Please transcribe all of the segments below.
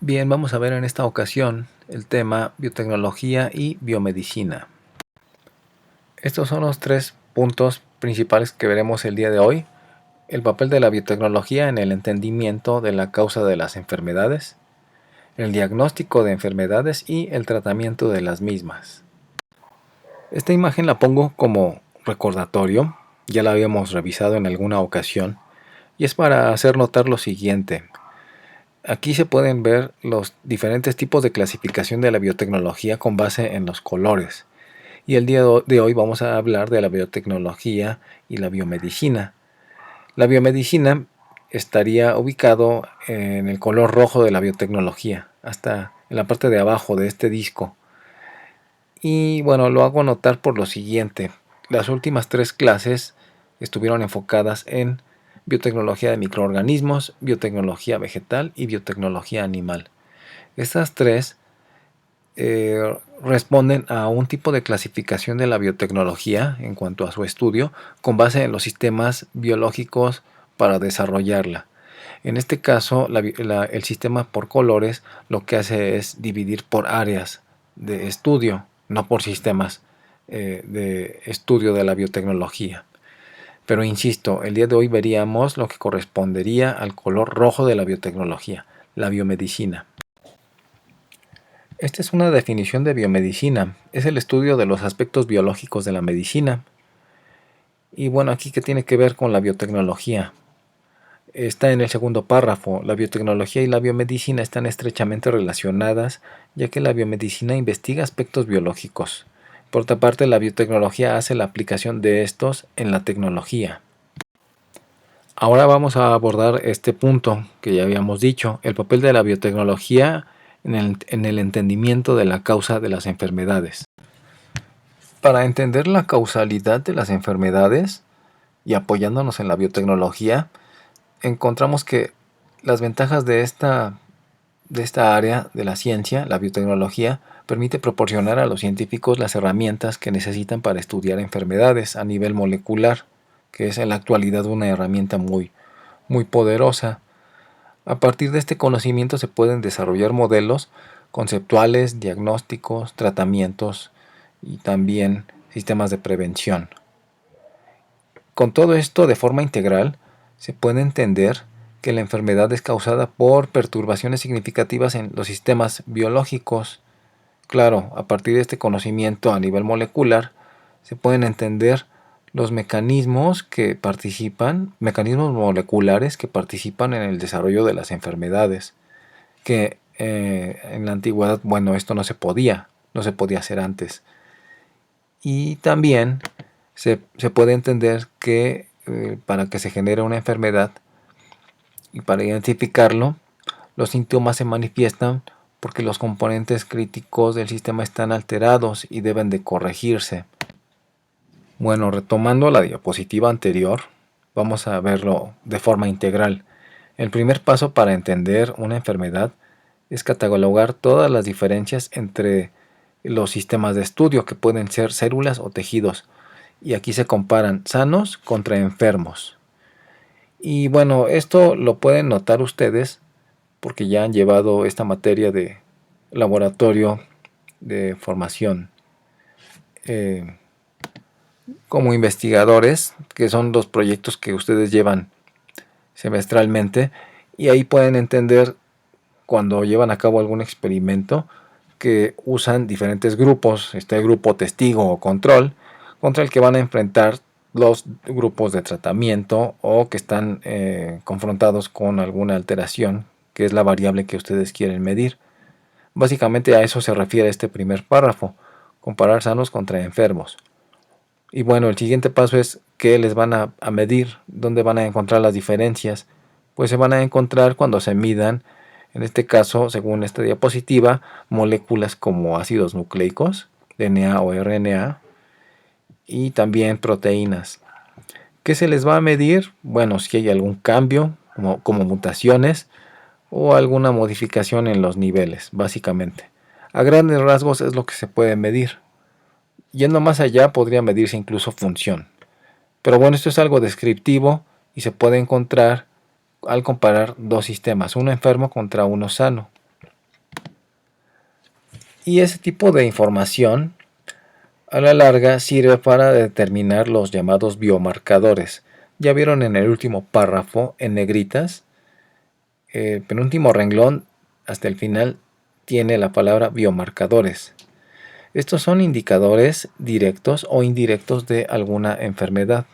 Bien, vamos a ver en esta ocasión el tema biotecnología y biomedicina. Estos son los tres puntos principales que veremos el día de hoy. El papel de la biotecnología en el entendimiento de la causa de las enfermedades, el diagnóstico de enfermedades y el tratamiento de las mismas. Esta imagen la pongo como recordatorio, ya la habíamos revisado en alguna ocasión, y es para hacer notar lo siguiente. Aquí se pueden ver los diferentes tipos de clasificación de la biotecnología con base en los colores. Y el día de hoy vamos a hablar de la biotecnología y la biomedicina. La biomedicina estaría ubicado en el color rojo de la biotecnología, hasta en la parte de abajo de este disco. Y bueno, lo hago notar por lo siguiente. Las últimas tres clases estuvieron enfocadas en biotecnología de microorganismos, biotecnología vegetal y biotecnología animal. Estas tres responden a un tipo de clasificación de la biotecnología en cuanto a su estudio con base en los sistemas biológicos para desarrollarla. En este caso, el sistema por colores lo que hace es dividir por áreas de estudio, no por sistemas de estudio de la biotecnología. Pero insisto, el día de hoy veríamos lo que correspondería al color rojo de la biotecnología, la biomedicina. Esta es una definición de biomedicina. Es el estudio de los aspectos biológicos de la medicina. Y bueno, aquí qué tiene que ver con la biotecnología. Está en el segundo párrafo. La biotecnología y la biomedicina están estrechamente relacionadas, ya que la biomedicina investiga aspectos biológicos. Por otra parte, la biotecnología hace la aplicación de estos en la tecnología. Ahora vamos a abordar este punto que ya habíamos dicho, el papel de la biotecnología en el entendimiento de la causa de las enfermedades. Para entender la causalidad de las enfermedades y apoyándonos en la biotecnología, encontramos que las ventajas de esta área de la ciencia, la biotecnología, permite proporcionar a los científicos las herramientas que necesitan para estudiar enfermedades a nivel molecular, que es en la actualidad una herramienta muy poderosa. A partir de este conocimiento se pueden desarrollar modelos conceptuales, diagnósticos, tratamientos y también sistemas de prevención. Con todo esto de forma integral, se puede entender que la enfermedad es causada por perturbaciones significativas en los sistemas biológicos. Claro, a partir de este conocimiento a nivel molecular, se pueden entender los mecanismos moleculares que participan en el desarrollo de las enfermedades, que en la antigüedad, bueno, esto no se podía hacer antes. Y también se puede entender que para que se genere una enfermedad y para identificarlo, los síntomas se manifiestan porque los componentes críticos del sistema están alterados y deben de corregirse. Bueno, retomando la diapositiva anterior, vamos a verlo de forma integral. El primer paso para entender una enfermedad es catalogar todas las diferencias entre los sistemas de estudio, que pueden ser células o tejidos, y aquí se comparan sanos contra enfermos. Y bueno, esto lo pueden notar ustedes porque ya han llevado esta materia de laboratorio de formación como investigadores, que son los proyectos que ustedes llevan semestralmente, y ahí pueden entender cuando llevan a cabo algún experimento que usan diferentes grupos, este grupo testigo o control, contra el que van a enfrentar los grupos de tratamiento o que están confrontados con alguna alteración, que es la variable que ustedes quieren medir. Básicamente a eso se refiere este primer párrafo, comparar sanos contra enfermos. Y bueno, el siguiente paso es qué les van a medir, dónde van a encontrar las diferencias. Pues se van a encontrar cuando se midan, en este caso, según esta diapositiva, moléculas como ácidos nucleicos, DNA o RNA, y también proteínas. ¿Qué se les va a medir? Bueno, si hay algún cambio, como mutaciones, o alguna modificación en los niveles, básicamente. A grandes rasgos es lo que se puede medir. Yendo más allá podría medirse incluso función. Pero bueno, esto es algo descriptivo y se puede encontrar al comparar dos sistemas, uno enfermo contra uno sano. Y ese tipo de información a la larga sirve para determinar los llamados biomarcadores. Ya vieron en el último párrafo, en negritas, el penúltimo renglón hasta el final tiene la palabra biomarcadores. Estos son indicadores directos o indirectos de alguna enfermedad.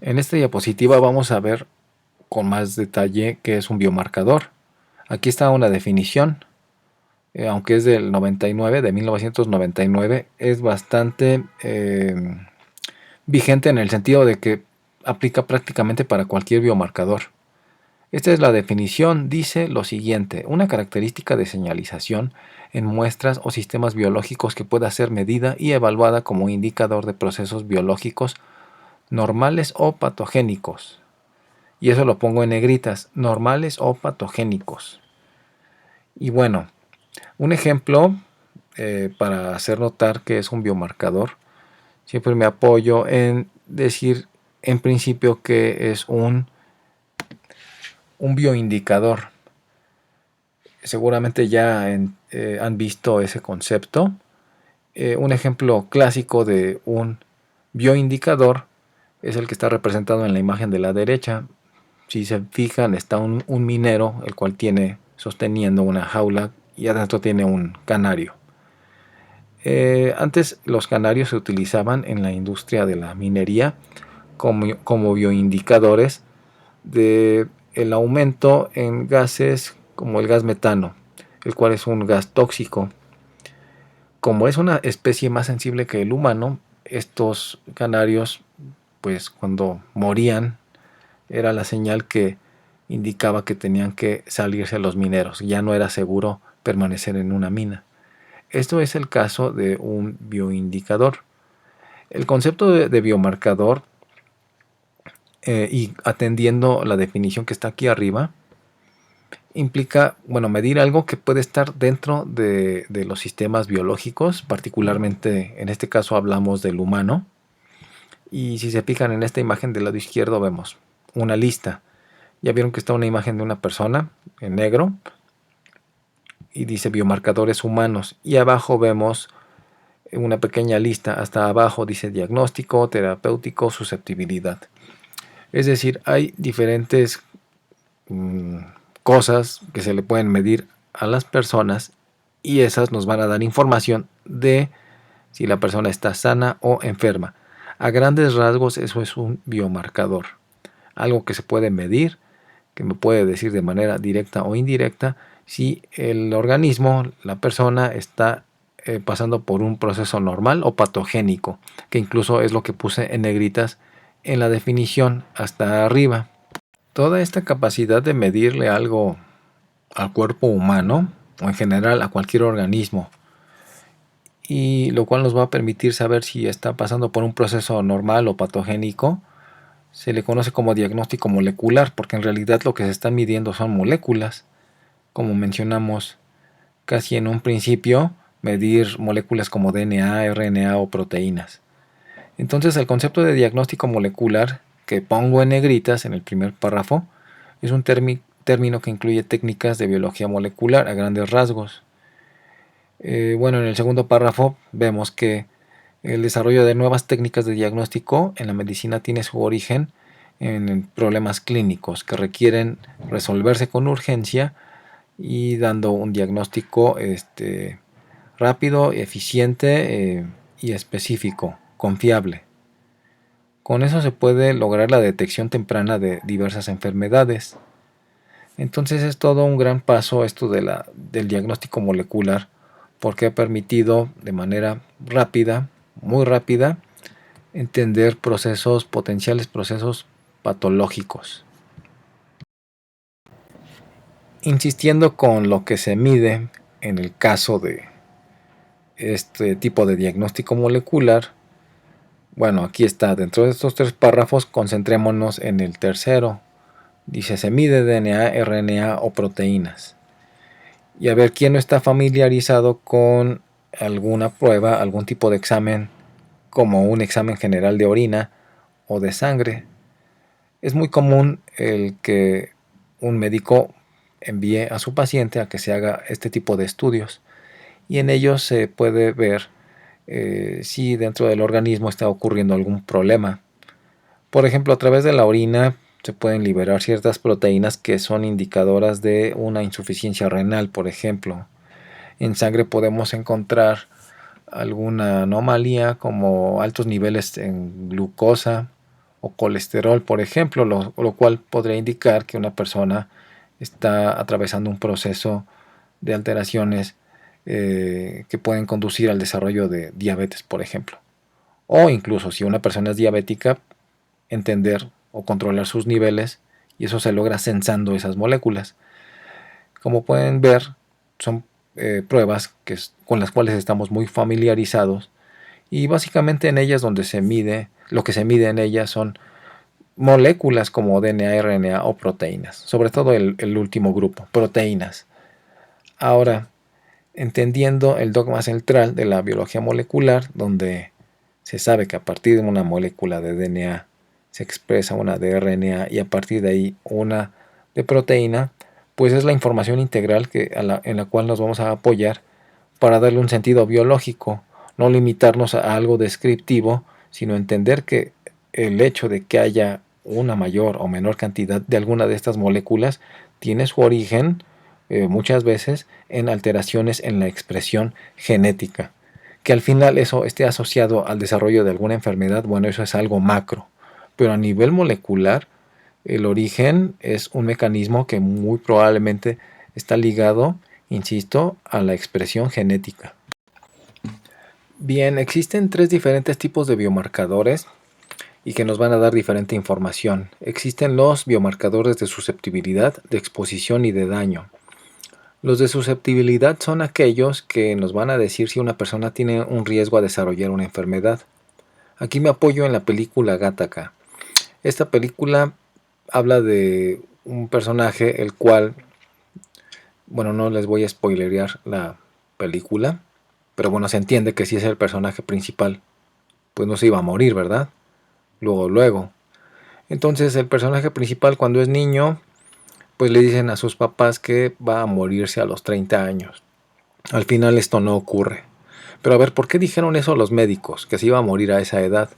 En esta diapositiva vamos a ver con más detalle qué es un biomarcador. Aquí está una definición, aunque es del 99, de 1999, es bastante vigente en el sentido de que aplica prácticamente para cualquier biomarcador. Esta es la definición, dice lo siguiente: una característica de señalización en muestras o sistemas biológicos que pueda ser medida y evaluada como indicador de procesos biológicos normales o patogénicos. Y eso lo pongo en negritas, normales o patogénicos. Y bueno, un ejemplo para hacer notar que es un biomarcador, siempre me apoyo en decir en principio que es un bioindicador. Seguramente ya han visto ese concepto. Un ejemplo clásico de un bioindicador es el que está representado en la imagen de la derecha. Si se fijan, está un minero, el cual tiene sosteniendo una jaula y adentro tiene un canario. Antes los canarios se utilizaban en la industria de la minería como bioindicadores de el aumento en gases como el gas metano, el cual es un gas tóxico. Como es una especie más sensible que el humano, estos canarios, pues cuando morían, era la señal que indicaba que tenían que salirse los mineros, ya no era seguro permanecer en una mina. Esto es el caso de un bioindicador. El concepto de biomarcador, y atendiendo la definición que está aquí arriba, implica, bueno, medir algo que puede estar dentro de los sistemas biológicos, particularmente en este caso hablamos del humano. Y si se fijan en esta imagen del lado izquierdo vemos una lista. Ya vieron que está una imagen de una persona en negro y dice biomarcadores humanos, y abajo vemos una pequeña lista, hasta abajo dice diagnóstico, terapéutico, susceptibilidad. Es decir, hay diferentes cosas que se le pueden medir a las personas y esas nos van a dar información de si la persona está sana o enferma. A grandes rasgos eso es un biomarcador, algo que se puede medir, que me puede decir de manera directa o indirecta si el organismo, la persona, está pasando por un proceso normal o patogénico, que incluso es lo que puse en negritas en la definición hasta arriba. Toda esta capacidad de medirle algo al cuerpo humano o en general a cualquier organismo, y lo cual nos va a permitir saber si está pasando por un proceso normal o patogénico, se le conoce como diagnóstico molecular, porque en realidad lo que se está midiendo son moléculas, como mencionamos casi en un principio, medir moléculas como DNA, RNA o proteínas. Entonces el concepto de diagnóstico molecular, que pongo en negritas en el primer párrafo, es un término que incluye técnicas de biología molecular a grandes rasgos. Bueno, en el segundo párrafo vemos que el desarrollo de nuevas técnicas de diagnóstico en la medicina tiene su origen en problemas clínicos que requieren resolverse con urgencia y dando un diagnóstico rápido, eficiente y específico, confiable. Con eso se puede lograr la detección temprana de diversas enfermedades. Entonces es todo un gran paso esto del diagnóstico molecular, porque ha permitido de manera rápida, muy rápida, entender potenciales procesos patológicos. Insistiendo con lo que se mide en el caso de este tipo de diagnóstico molecular, bueno, aquí está, dentro de estos tres párrafos, concentrémonos en el tercero. Dice, se mide DNA, RNA o proteínas. Y a ver, ¿quién no está familiarizado con alguna prueba, algún tipo de examen, como un examen general de orina o de sangre? Es muy común el que un médico envíe a su paciente a que se haga este tipo de estudios. y en ellos se puede ver si dentro del organismo está ocurriendo algún problema. Por ejemplo, a través de la orina se pueden liberar ciertas proteínas que son indicadoras de una insuficiencia renal, por ejemplo. En sangre podemos encontrar alguna anomalía como altos niveles en glucosa o colesterol, por ejemplo, lo cual podría indicar que una persona está atravesando un proceso de alteraciones que pueden conducir al desarrollo de diabetes, por ejemplo. O incluso si una persona es diabética, entender o controlar sus niveles, y eso se logra sensando esas moléculas. Como pueden ver, son pruebas con las cuales estamos muy familiarizados, y básicamente en ellas donde se mide, lo que se mide en ellas son moléculas como DNA, RNA o proteínas, sobre todo el último grupo, proteínas. Ahora, entendiendo el dogma central de la biología molecular, donde se sabe que a partir de una molécula de DNA se expresa una de RNA y a partir de ahí una de proteína, pues es la información integral en la cual nos vamos a apoyar para darle un sentido biológico, no limitarnos a algo descriptivo, sino entender que el hecho de que haya una mayor o menor cantidad de alguna de estas moléculas tiene su origen muchas veces en alteraciones en la expresión genética. Que al final eso esté asociado al desarrollo de alguna enfermedad, bueno, eso es algo macro. Pero a nivel molecular, el origen es un mecanismo que muy probablemente está ligado, insisto, a la expresión genética. Bien, existen tres diferentes tipos de biomarcadores y que nos van a dar diferente información. Existen los biomarcadores de susceptibilidad, de exposición y de daño. Los de susceptibilidad son aquellos que nos van a decir si una persona tiene un riesgo a desarrollar una enfermedad. Aquí me apoyo en la película Gattaca. Esta película habla de un personaje el cual, bueno, no les voy a spoilerear la película, pero bueno, se entiende que si es el personaje principal, pues no se iba a morir, ¿verdad? Luego. Entonces el personaje principal cuando es niño, pues le dicen a sus papás que va a morirse a los 30 años. Al final esto no ocurre. Pero a ver, ¿por qué dijeron eso los médicos? Que se iba a morir a esa edad.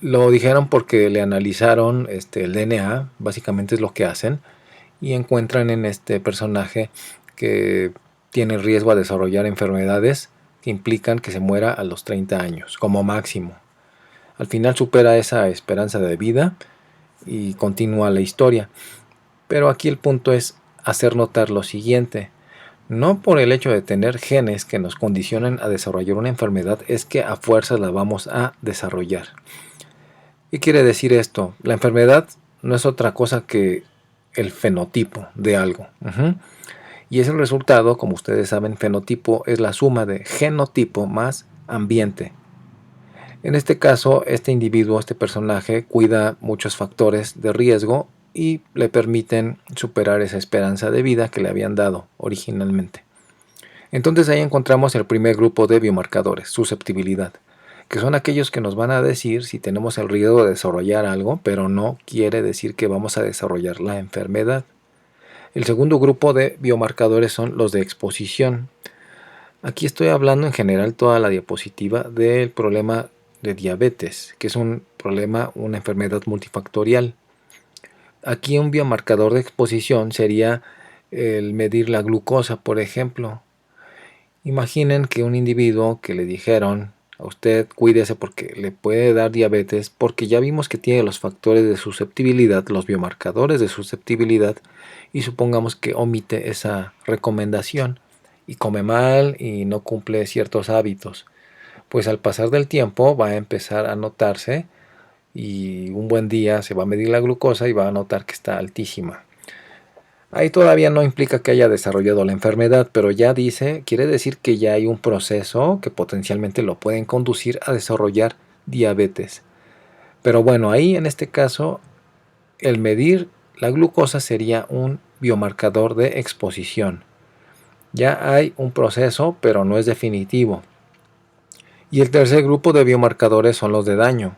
Lo dijeron porque le analizaron el DNA, básicamente es lo que hacen, y encuentran en este personaje que tiene riesgo a desarrollar enfermedades que implican que se muera a los 30 años, como máximo. Al final supera esa esperanza de vida y continúa la historia. Pero aquí el punto es hacer notar lo siguiente. No por el hecho de tener genes que nos condicionen a desarrollar una enfermedad es que a fuerzas la vamos a desarrollar. ¿Qué quiere decir esto? La enfermedad no es otra cosa que el fenotipo de algo. Y es el resultado, como ustedes saben, fenotipo es la suma de genotipo más ambiente. En este caso, este individuo, este personaje, cuida muchos factores de riesgo y le permiten superar esa esperanza de vida que le habían dado originalmente. Entonces ahí encontramos el primer grupo de biomarcadores, susceptibilidad, que son aquellos que nos van a decir si tenemos el riesgo de desarrollar algo, pero no quiere decir que vamos a desarrollar la enfermedad. El segundo grupo de biomarcadores son los de exposición. Aquí estoy hablando en general toda la diapositiva del problema de diabetes, que es un problema, una enfermedad multifactorial. Aquí un biomarcador de exposición sería el medir la glucosa, por ejemplo. Imaginen que un individuo que le dijeron a usted cuídese porque le puede dar diabetes, porque ya vimos que tiene los factores de susceptibilidad, los biomarcadores de susceptibilidad, y supongamos que omite esa recomendación y come mal y no cumple ciertos hábitos. Pues al pasar del tiempo va a empezar a notarse y un buen día se va a medir la glucosa y va a notar que está altísima. Ahí todavía no implica que haya desarrollado la enfermedad, pero ya quiere decir que ya hay un proceso que potencialmente lo pueden conducir a desarrollar diabetes. Pero bueno, ahí en este caso, el medir la glucosa sería un biomarcador de exposición. Ya hay un proceso, pero no es definitivo. Y el tercer grupo de biomarcadores son los de daño.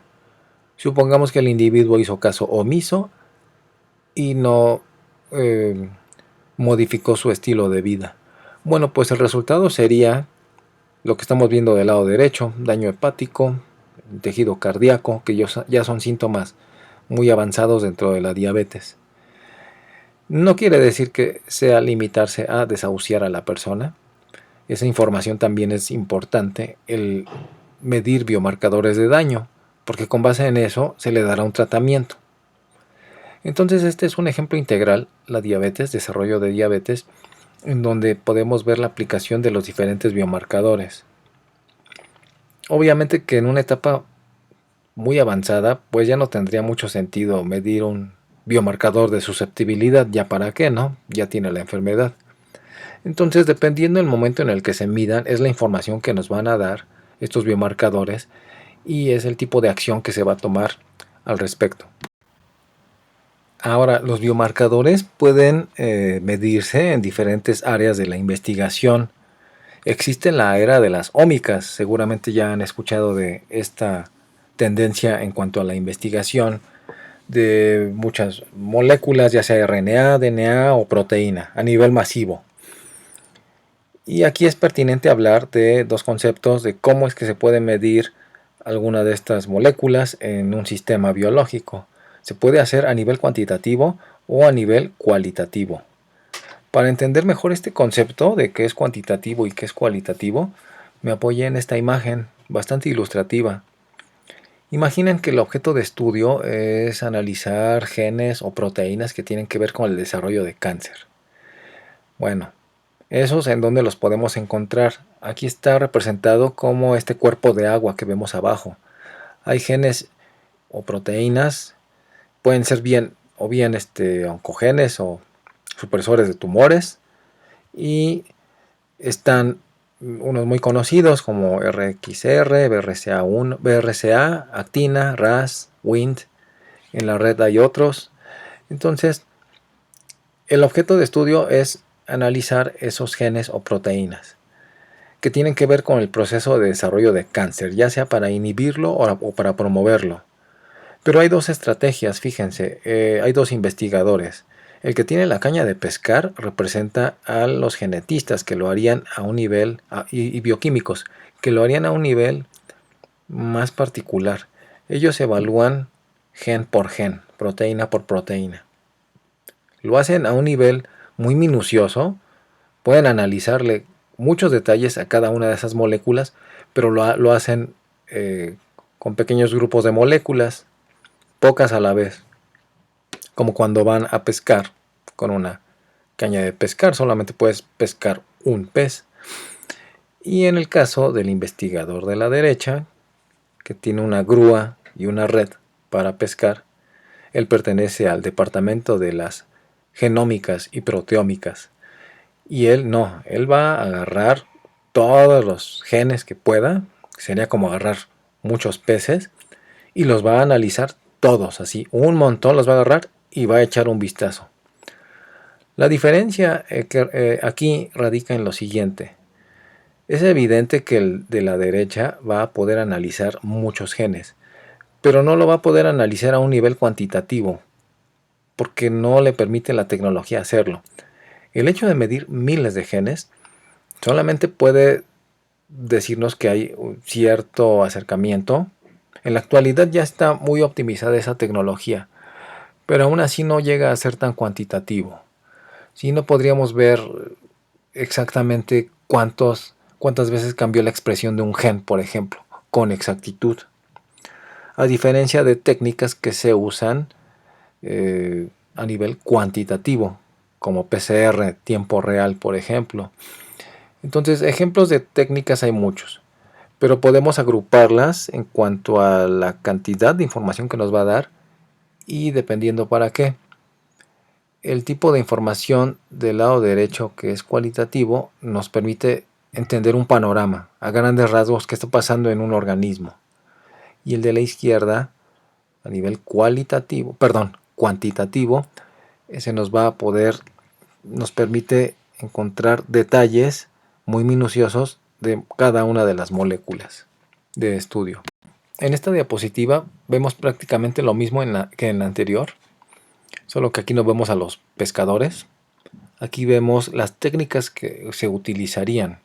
Supongamos que el individuo hizo caso omiso y no modificó su estilo de vida. Bueno, pues el resultado sería lo que estamos viendo del lado derecho: daño hepático, tejido cardíaco, que ya son síntomas muy avanzados dentro de la diabetes. No quiere decir que sea limitarse a desahuciar a la persona. Esa información también es importante, el medir biomarcadores de daño, porque con base en eso se le dará un tratamiento. Entonces este es un ejemplo integral, la diabetes, desarrollo de diabetes, en donde podemos ver la aplicación de los diferentes biomarcadores. Obviamente que en una etapa muy avanzada, pues ya no tendría mucho sentido medir un biomarcador de susceptibilidad, ya para qué, ¿no? Ya tiene la enfermedad. Entonces, dependiendo del momento en el que se midan, es la información que nos van a dar estos biomarcadores y es el tipo de acción que se va a tomar al respecto. Ahora, los biomarcadores pueden medirse en diferentes áreas de la investigación. Existe la era de las ómicas, seguramente ya han escuchado de esta tendencia en cuanto a la investigación de muchas moléculas, ya sea RNA, DNA o proteína, a nivel masivo. Y aquí es pertinente hablar de dos conceptos de cómo es que se puede medir alguna de estas moléculas en un sistema biológico. Se puede hacer a nivel cuantitativo o a nivel cualitativo. Para entender mejor este concepto de qué es cuantitativo y qué es cualitativo, me apoyé en esta imagen bastante ilustrativa. Imaginen que el objeto de estudio es analizar genes o proteínas que tienen que ver con el desarrollo de cáncer. Bueno, esos en donde los podemos encontrar. Aquí está representado como este cuerpo de agua que vemos abajo. Hay genes o proteínas, pueden ser bien oncogenes o supresores de tumores, y están unos muy conocidos como RXR, BRCA1, BRCA, actina, RAS, Wnt. En la red hay otros. Entonces, el objeto de estudio es analizar esos genes o proteínas que tienen que ver con el proceso de desarrollo de cáncer, ya sea para inhibirlo o para promoverlo. Pero hay dos estrategias, fíjense, hay dos investigadores. El que tiene la caña de pescar representa a los genetistas que lo harían a un nivel, y bioquímicos, que lo harían a un nivel más particular. Ellos evalúan gen por gen, proteína por proteína. Lo hacen a un nivel muy minucioso, pueden analizarle muchos detalles a cada una de esas moléculas, pero lo hacen con pequeños grupos de moléculas, pocas a la vez, como cuando van a pescar con una caña de pescar, solamente puedes pescar un pez. Y en el caso del investigador de la derecha, que tiene una grúa y una red para pescar, él pertenece al departamento de las genómicas y proteómicas. Y él no, él va a agarrar todos los genes que pueda, sería como agarrar muchos peces, y los va a analizar todos, así, un montón los va a agarrar y va a echar un vistazo. La diferencia aquí radica en lo siguiente. Es evidente que el de la derecha va a poder analizar muchos genes, pero no lo va a poder analizar a un nivel cuantitativo, porque no le permite la tecnología hacerlo. El hecho de medir miles de genes solamente puede decirnos que hay un cierto acercamiento. En la actualidad ya está muy optimizada esa tecnología, pero aún así no llega a ser tan cuantitativo. Si no podríamos ver exactamente cuántas veces cambió la expresión de un gen, por ejemplo, con exactitud. A diferencia de técnicas que se usan a nivel cuantitativo, como PCR, tiempo real, por ejemplo. Entonces, ejemplos de técnicas hay muchos, pero podemos agruparlas en cuanto a la cantidad de información que nos va a dar y dependiendo para qué. El tipo de información del lado derecho, que es cualitativo, nos permite entender un panorama, a grandes rasgos, qué está pasando en un organismo. Y el de la izquierda, a nivel cuantitativo, ese nos permite encontrar detalles muy minuciosos de cada una de las moléculas de estudio. En esta diapositiva vemos prácticamente lo mismo que en la anterior, solo que aquí nos vemos a los pescadores. aquí vemos las técnicas que se utilizarían.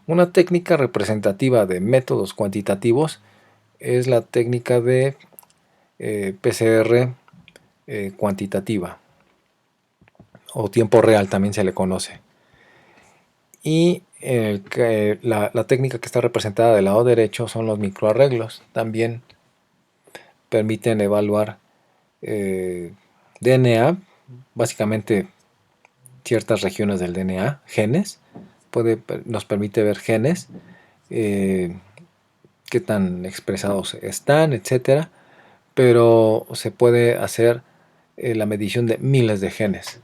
Una técnica representativa de métodos cuantitativos es la técnica de PCR cuantitativa, o tiempo real también se le conoce. Y la técnica que está representada del lado derecho son los microarreglos. También permiten evaluar DNA, básicamente ciertas regiones del DNA, genes. Nos permite ver genes, qué tan expresados están, etcétera. Pero se puede hacer la medición de miles de genes.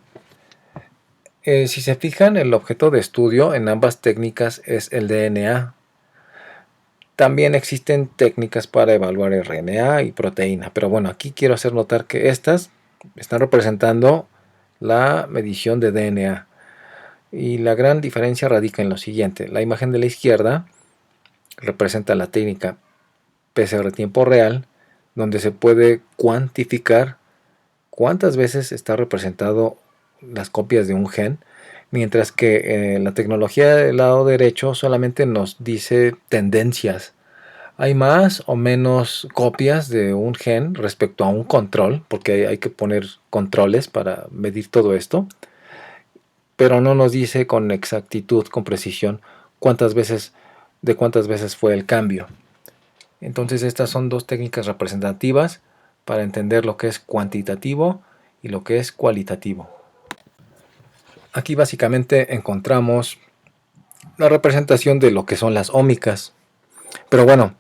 Si se fijan, el objeto de estudio en ambas técnicas es el DNA. También existen técnicas para evaluar RNA y proteína, pero bueno, aquí quiero hacer notar que estas están representando la medición de DNA. Y la gran diferencia radica en lo siguiente: la imagen de la izquierda representa la técnica PCR tiempo real, donde se puede cuantificar cuántas veces está representado las copias de un gen, mientras que la tecnología del lado derecho solamente nos dice tendencias. Hay más o menos copias de un gen respecto a un control, porque hay que poner controles para medir todo esto, pero no nos dice con exactitud, con precisión, de cuántas veces fue el cambio. Entonces estas son dos técnicas representativas para entender lo que es cuantitativo y lo que es cualitativo. Aquí básicamente encontramos la representación de lo que son las ómicas. Pero bueno,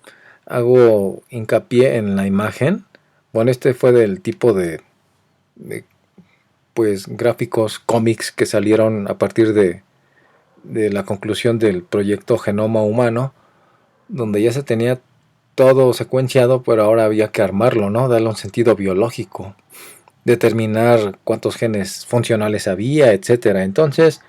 hago hincapié en la imagen. Bueno, este fue del tipo de pues gráficos cómics que salieron a partir de la conclusión del proyecto Genoma Humano, donde ya se tenía todo secuenciado, pero ahora había que armarlo, ¿no? Darle un sentido biológico, determinar cuántos genes funcionales había, etcétera. Entonces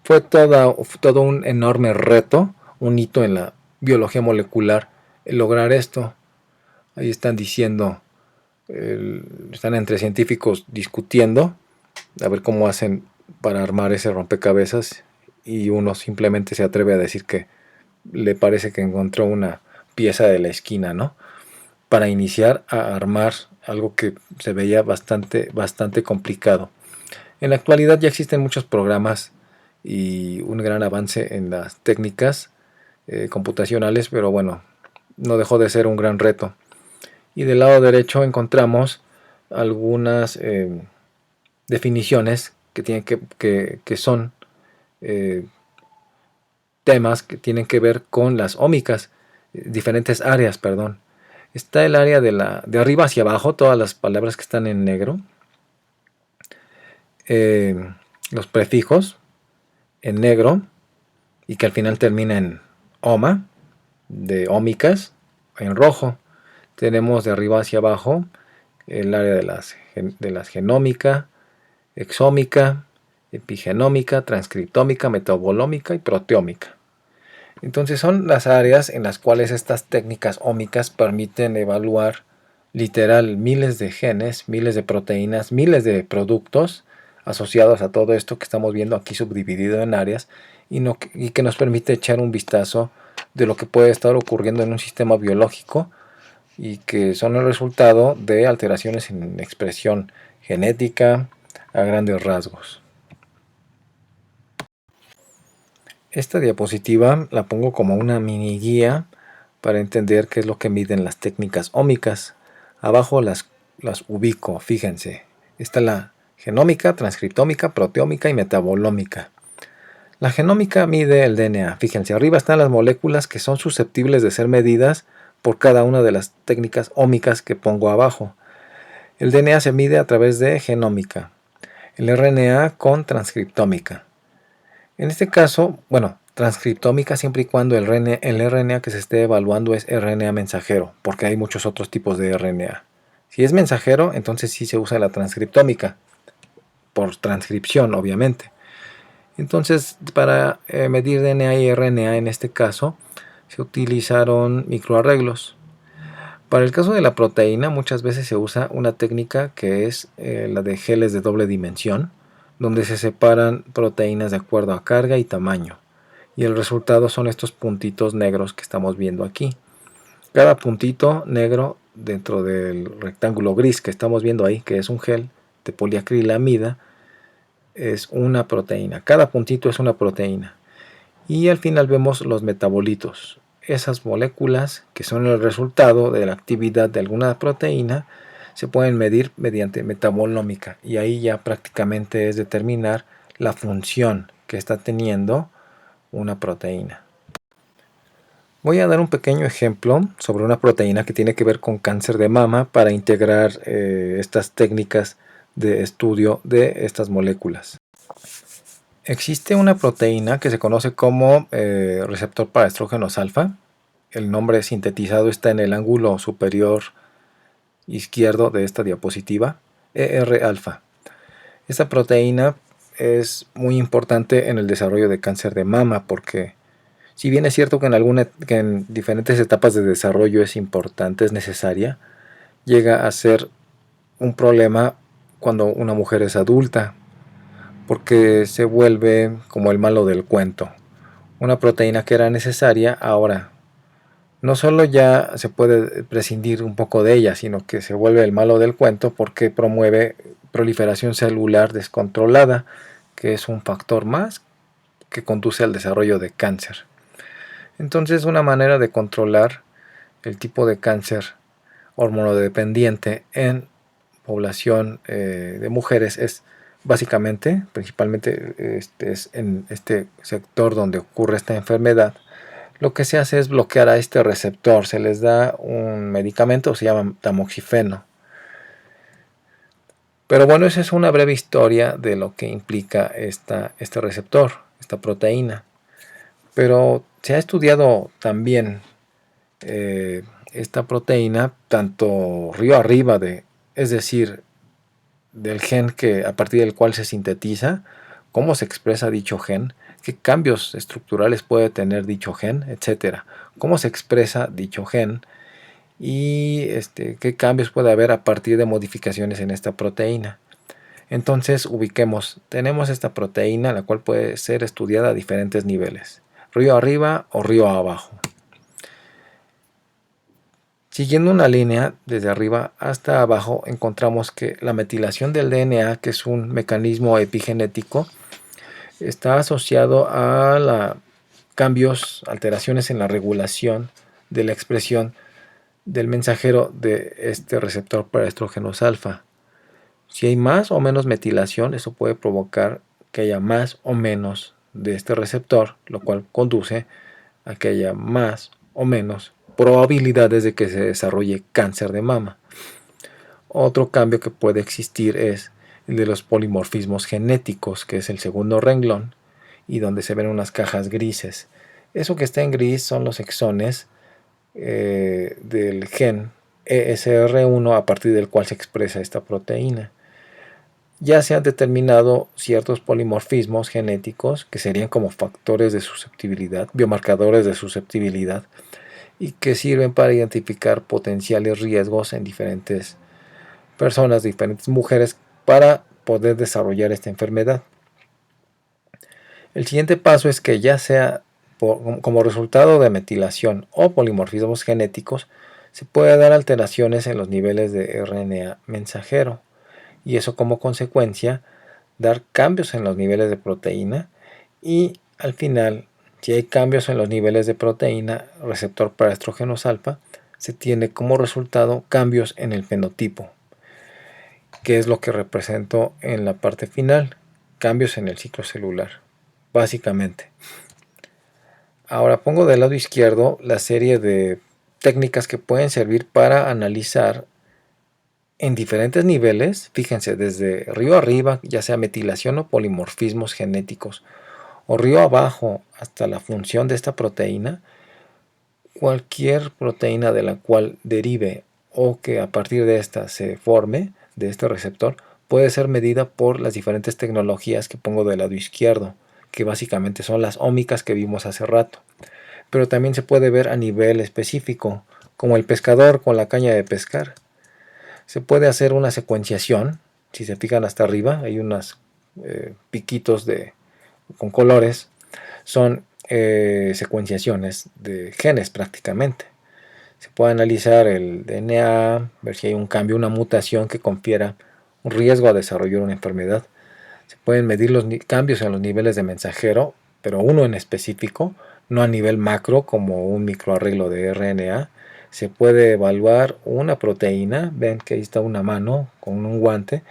fue todo un enorme reto, un hito en la biología molecular, el lograr esto. Ahí están diciendo, están entre científicos discutiendo a ver cómo hacen para armar ese rompecabezas, y uno simplemente se atreve a decir que le parece que encontró una pieza de la esquina, ¿no? Para iniciar a armar algo que se veía bastante complicado. En la actualidad ya existen muchos programas y un gran avance en las técnicas computacionales, pero bueno, no dejó de ser un gran reto. Y del lado derecho encontramos algunas definiciones que tienen que son temas que tienen que ver con las ómicas, diferentes áreas, perdón. Está el área de arriba hacia abajo, todas las palabras que están en negro, los prefijos en negro y que al final termina en oma, de ómicas, en rojo. Tenemos de arriba hacia abajo el área de las genómica, exómica, epigenómica, transcriptómica, metabolómica y proteómica. Entonces son las áreas en las cuales estas técnicas ómicas permiten evaluar literal miles de genes, miles de proteínas, miles de productos asociados a todo esto que estamos viendo aquí subdividido en áreas, y que nos permite echar un vistazo de lo que puede estar ocurriendo en un sistema biológico y que son el resultado de alteraciones en expresión genética a grandes rasgos. Esta diapositiva la pongo como una mini guía para entender qué es lo que miden las técnicas ómicas. Abajo las ubico, fíjense. Está la genómica, transcriptómica, proteómica y metabolómica. La genómica mide el DNA. Fíjense, arriba están las moléculas que son susceptibles de ser medidas por cada una de las técnicas ómicas que pongo abajo. El DNA se mide a través de genómica. El RNA con transcriptómica. En este caso, bueno, transcriptómica siempre y cuando el RNA que se esté evaluando es RNA mensajero, porque hay muchos otros tipos de RNA. Si es mensajero, entonces sí se usa la transcriptómica, por transcripción, obviamente. Entonces, para medir DNA y RNA en este caso, se utilizaron microarreglos. Para el caso de la proteína, muchas veces se usa una técnica que es la de geles de doble dimensión, donde se separan proteínas de acuerdo a carga y tamaño. Y el resultado son estos puntitos negros que estamos viendo aquí. Cada puntito negro dentro del rectángulo gris que estamos viendo ahí, que es un gel de poliacrilamida, es una proteína. Cada puntito es una proteína. Y al final vemos los metabolitos. Esas moléculas que son el resultado de la actividad de alguna proteína se pueden medir mediante metabolómica. Y ahí ya prácticamente es determinar la función que está teniendo una proteína. Voy a dar un pequeño ejemplo sobre una proteína que tiene que ver con cáncer de mama para integrar estas técnicas de estudio de estas moléculas. Existe una proteína que se conoce como receptor para estrógenos alfa. El nombre sintetizado está en el ángulo superior izquierdo de esta diapositiva, ER-alfa. Esta proteína es muy importante en el desarrollo de cáncer de mama porque si bien es cierto que que en diferentes etapas de desarrollo es importante, es necesaria, llega a ser un problema cuando una mujer es adulta, porque se vuelve como el malo del cuento. Una proteína que era necesaria, ahora no solo ya se puede prescindir un poco de ella, sino que se vuelve el malo del cuento porque promueve proliferación celular descontrolada, que es un factor más que conduce al desarrollo de cáncer. Entonces, una manera de controlar el tipo de cáncer hormonodependiente en población de mujeres es básicamente, principalmente es en este sector donde ocurre esta enfermedad, lo que se hace es bloquear a este receptor. Se les da un medicamento, se llama tamoxifeno. Pero bueno, esa es una breve historia de lo que implica este receptor, esta proteína. Pero se ha estudiado también esta proteína tanto río arriba es decir, del gen a partir del cual se sintetiza, cómo se expresa dicho gen, qué cambios estructurales puede tener dicho gen, etcétera, cómo se expresa dicho gen y qué cambios puede haber a partir de modificaciones en esta proteína. Entonces ubiquemos, tenemos esta proteína la cual puede ser estudiada a diferentes niveles, río arriba o río abajo. Siguiendo una línea desde arriba hasta abajo encontramos que la metilación del DNA, que es un mecanismo epigenético, está asociado a cambios, alteraciones en la regulación de la expresión del mensajero de este receptor para estrógenos alfa. Si hay más o menos metilación, eso puede provocar que haya más o menos de este receptor, lo cual conduce a que haya más o menos probabilidades de que se desarrolle cáncer de mama. Otro cambio que puede existir es el de los polimorfismos genéticos, que es el segundo renglón, y donde se ven unas cajas grises. Eso que está en gris son los exones del gen ESR1 a partir del cual se expresa esta proteína. Ya se han determinado ciertos polimorfismos genéticos que serían como factores de susceptibilidad, biomarcadores de susceptibilidad, y que sirven para identificar potenciales riesgos en diferentes personas, diferentes mujeres, para poder desarrollar esta enfermedad. El siguiente paso es que ya sea como resultado de metilación o polimorfismos genéticos, se puede dar alteraciones en los niveles de RNA mensajero, y eso como consecuencia dar cambios en los niveles de proteína, y al final, si hay cambios en los niveles de proteína receptor para estrógenos alfa, se tiene como resultado cambios en el fenotipo, que es lo que represento en la parte final, cambios en el ciclo celular, básicamente. Ahora pongo del lado izquierdo la serie de técnicas que pueden servir para analizar en diferentes niveles, fíjense, desde río arriba, ya sea metilación o polimorfismos genéticos, o río abajo hasta la función de esta proteína, cualquier proteína de la cual derive o que a partir de esta se forme, de este receptor, puede ser medida por las diferentes tecnologías que pongo del lado izquierdo, que básicamente son las ómicas que vimos hace rato. Pero también se puede ver a nivel específico, como el pescador con la caña de pescar. Se puede hacer una secuenciación, si se fijan hasta arriba, hay unas piquitos con colores, son secuenciaciones de genes prácticamente. Se puede analizar el DNA, ver si hay un cambio, una mutación que confiera un riesgo a desarrollar una enfermedad. Se pueden medir los cambios en los niveles de mensajero, pero uno en específico, no a nivel macro como un microarreglo de RNA. Se puede evaluar una proteína, ven que ahí está una mano con un guante,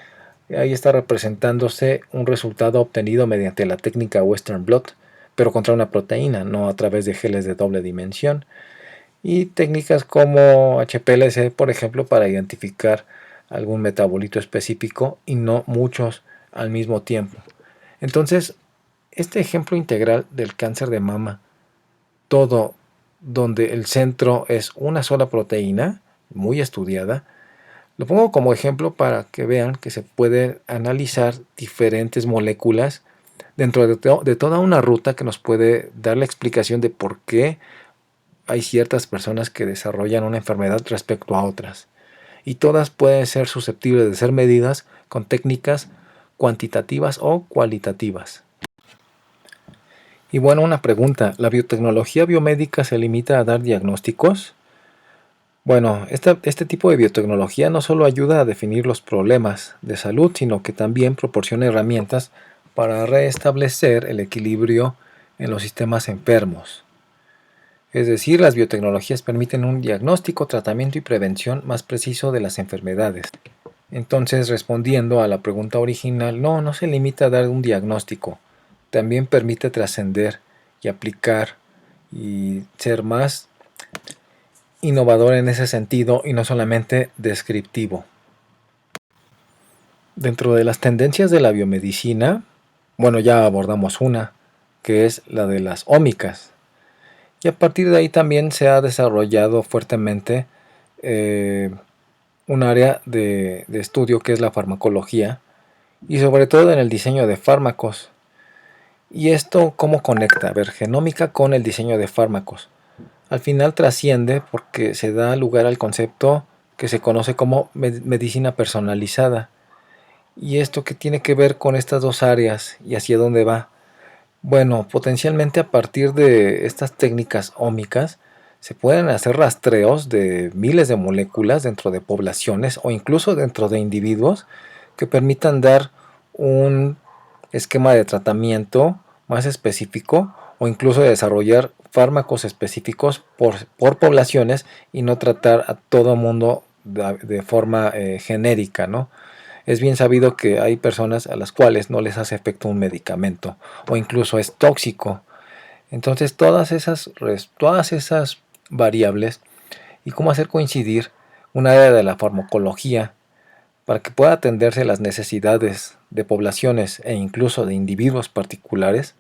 ahí está representándose un resultado obtenido mediante la técnica Western blot, pero contra una proteína, no a través de geles de doble dimensión. Y técnicas como HPLC, por ejemplo, para identificar algún metabolito específico y no muchos al mismo tiempo. Entonces, este ejemplo integral del cáncer de mama, todo donde el centro es una sola proteína, muy estudiada, lo pongo como ejemplo para que vean que se pueden analizar diferentes moléculas dentro de toda una ruta que nos puede dar la explicación de por qué hay ciertas personas que desarrollan una enfermedad respecto a otras. Y todas pueden ser susceptibles de ser medidas con técnicas cuantitativas o cualitativas. Y bueno, una pregunta, ¿la biotecnología biomédica se limita a dar diagnósticos? Bueno, este tipo de biotecnología no solo ayuda a definir los problemas de salud, sino que también proporciona herramientas para restablecer el equilibrio en los sistemas enfermos. Es decir, las biotecnologías permiten un diagnóstico, tratamiento y prevención más preciso de las enfermedades. Entonces, respondiendo a la pregunta original, no se limita a dar un diagnóstico, también permite trascender y aplicar y ser más innovador en ese sentido y no solamente descriptivo. Dentro de las tendencias de la biomedicina, bueno, ya abordamos una, que es la de las ómicas. Y a partir de ahí también se ha desarrollado fuertemente un área de estudio que es la farmacología y sobre todo en el diseño de fármacos. ¿Y esto cómo conecta? A ver, genómica con el diseño de fármacos. Al final trasciende porque se da lugar al concepto que se conoce como medicina personalizada. ¿Y esto qué tiene que ver con estas dos áreas y hacia dónde va? Bueno, potencialmente a partir de estas técnicas ómicas se pueden hacer rastreos de miles de moléculas dentro de poblaciones o incluso dentro de individuos que permitan dar un esquema de tratamiento más específico o incluso desarrollar fármacos específicos por poblaciones y no tratar a todo mundo de forma genérica, ¿no? Es bien sabido que hay personas a las cuales no les hace efecto un medicamento o incluso es tóxico. Entonces todas esas variables y cómo hacer coincidir un área de la farmacología para que pueda atenderse las necesidades de poblaciones e incluso de individuos particulares,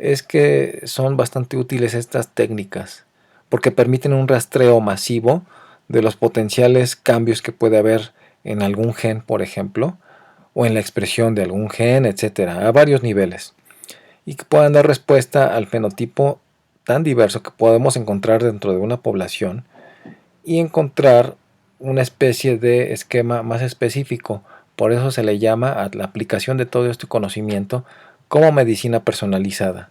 es que son bastante útiles estas técnicas porque permiten un rastreo masivo de los potenciales cambios que puede haber en algún gen, por ejemplo, o en la expresión de algún gen, etcétera, a varios niveles, y que puedan dar respuesta al fenotipo tan diverso que podemos encontrar dentro de una población y encontrar una especie de esquema más específico. Por eso se le llama a la aplicación de todo este conocimiento como medicina personalizada,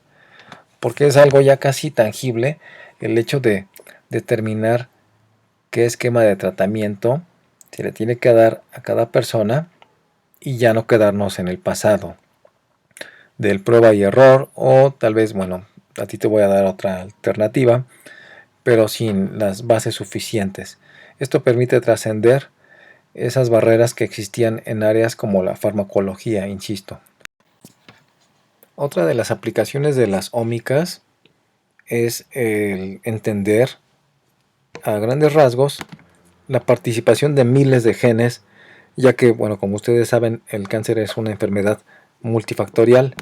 porque es algo ya casi tangible el hecho de determinar qué esquema de tratamiento se le tiene que dar a cada persona y ya no quedarnos en el pasado del prueba y error o tal vez, bueno, a ti te voy a dar otra alternativa, pero sin las bases suficientes. Esto permite trascender esas barreras que existían en áreas como la farmacología, insisto. Otra de las aplicaciones de las ómicas es el entender a grandes rasgos la participación de miles de genes, ya que, bueno, como ustedes saben, el cáncer es una enfermedad multifactorial.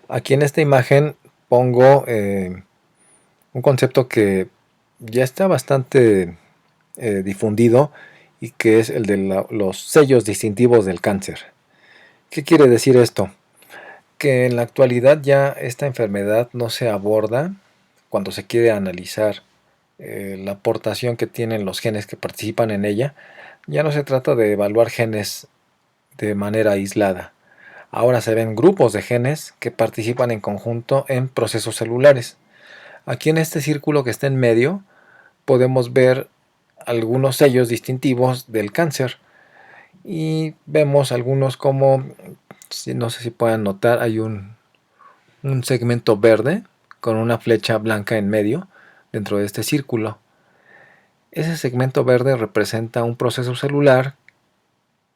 Aquí en esta imagen pongo un concepto que ya está bastante difundido y que es el de los sellos distintivos del cáncer. ¿Qué quiere decir esto? Que en la actualidad ya esta enfermedad no se aborda cuando se quiere analizar la aportación que tienen los genes que participan en ella. Ya no se trata de evaluar genes de manera aislada. Ahora se ven grupos de genes que participan en conjunto en procesos celulares. Aquí en este círculo que está en medio podemos ver algunos sellos distintivos del cáncer y vemos algunos como, no sé si puedan notar, hay un segmento verde con una flecha blanca en medio dentro de este círculo. Ese segmento verde representa un proceso celular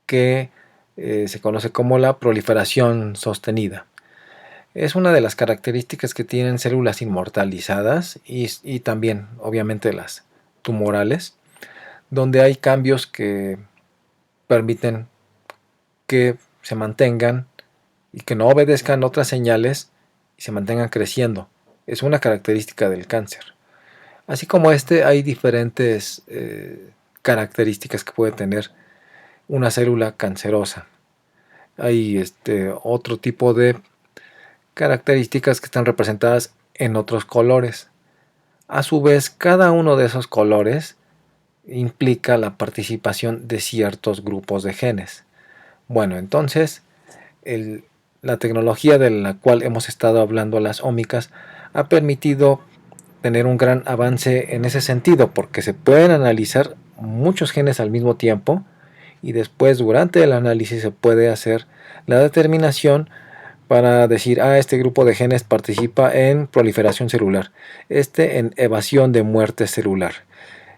que se conoce como la proliferación sostenida. Es una de las características que tienen células inmortalizadas y también, obviamente, las tumorales, donde hay cambios que permiten que se mantengan y que no obedezcan otras señales y se mantengan creciendo. Es una característica del cáncer. Así como hay diferentes características que puede tener una célula cancerosa. Hay otro tipo de características que están representadas en otros colores. A su vez, cada uno de esos colores implica la participación de ciertos grupos de genes. Bueno, entonces, la tecnología de la cual hemos estado hablando, las ómicas, ha permitido tener un gran avance en ese sentido, porque se pueden analizar muchos genes al mismo tiempo y después durante el análisis se puede hacer la determinación para decir, este grupo de genes participa en proliferación celular, en evasión de muerte celular,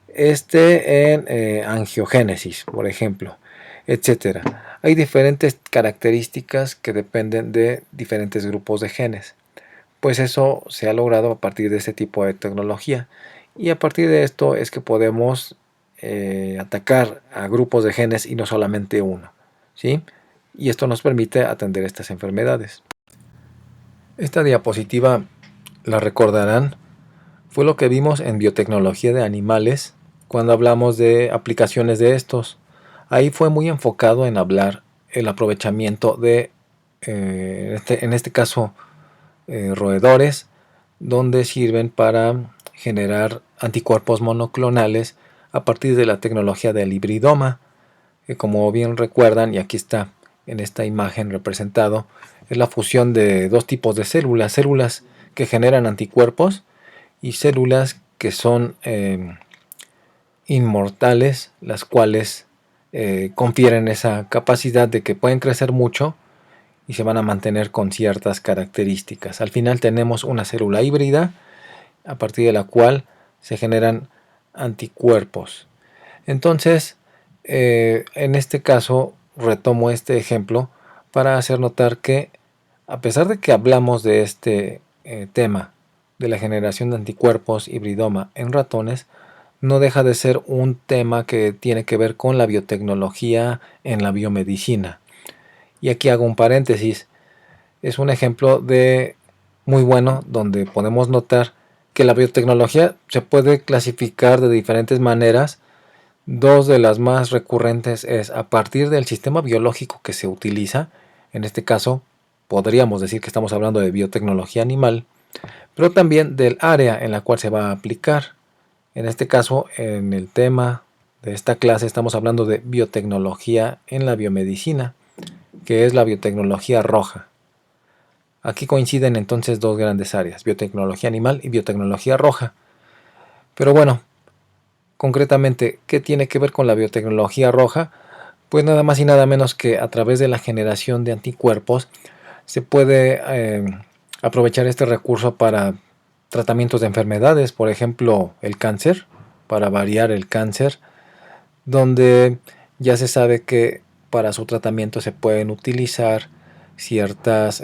en angiogénesis, por ejemplo, etcétera. Hay diferentes características que dependen de diferentes grupos de genes. Pues eso se ha logrado a partir de este tipo de tecnología. Y a partir de esto es que podemos atacar a grupos de genes y no solamente uno, ¿sí? Y esto nos permite atender estas enfermedades. Esta diapositiva, la recordarán, fue lo que vimos en biotecnología de animales cuando hablamos de aplicaciones de estos. Ahí fue muy enfocado en hablar el aprovechamiento de, en este caso, roedores, donde sirven para generar anticuerpos monoclonales a partir de la tecnología del hibridoma, que como bien recuerdan, y aquí está en esta imagen representado, es la fusión de dos tipos de células, células que generan anticuerpos y células que son inmortales, las cuales confieren esa capacidad de que pueden crecer mucho y se van a mantener con ciertas características. Al final tenemos una célula híbrida a partir de la cual se generan anticuerpos. Entonces, en este caso retomo este ejemplo para hacer notar que a pesar de que hablamos de este tema de la generación de anticuerpos hibridoma en ratones, no deja de ser un tema que tiene que ver con la biotecnología en la biomedicina. Y aquí hago un paréntesis. Es un ejemplo de muy bueno donde podemos notar que la biotecnología se puede clasificar de diferentes maneras. Dos de las más recurrentes es a partir del sistema biológico que se utiliza. En este caso, podríamos decir que estamos hablando de biotecnología animal, pero también del área en la cual se va a aplicar. En este caso, en el tema de esta clase estamos hablando de biotecnología en la biomedicina, que es la biotecnología roja. Aquí coinciden entonces dos grandes áreas, biotecnología animal y biotecnología roja. Pero bueno, concretamente, ¿qué tiene que ver con la biotecnología roja? Pues nada más y nada menos que a través de la generación de anticuerpos se puede aprovechar este recurso para tratamientos de enfermedades, por ejemplo, el cáncer, para variar el cáncer, donde ya se sabe que para su tratamiento se pueden utilizar ciertos